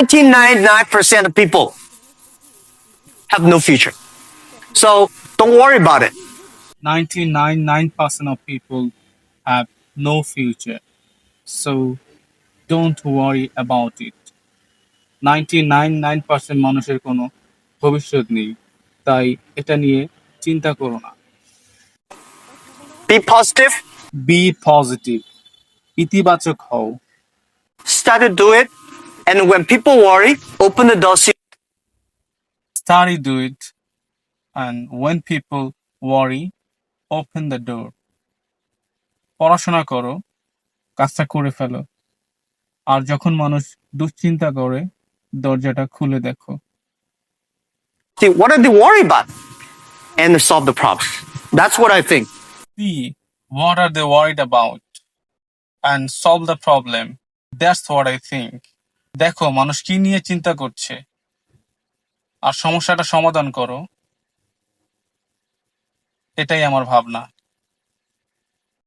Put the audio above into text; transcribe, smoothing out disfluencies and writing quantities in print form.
99% of people have no future. So don't worry about it. 99% of people have no future. So don't worry about it. 99% মানুষের কোনো ভবিষ্যৎ নেই। তাই এটা নিয়ে চিন্তা করো না। Be positive. Be positive. ইতিবাচক হও। Start to do it. And when people worry, open the door. Study do it. And when people worry, open the door. পড়াশোনা করো, কাজটা করে ফেলো। আর যখন মানুষ দুশ্চিন্তা করে, দরজাটা খুলে দেখো। See, what are they worried about? And solve the problem. That's what I think. See, what are they worried about? And solve the problem. That's what I think. দেখো মানুষ কি নিয়ে চিন্তা করছে আর সমস্যাটা সমাধান করো। এটাই আমার ভাবনা।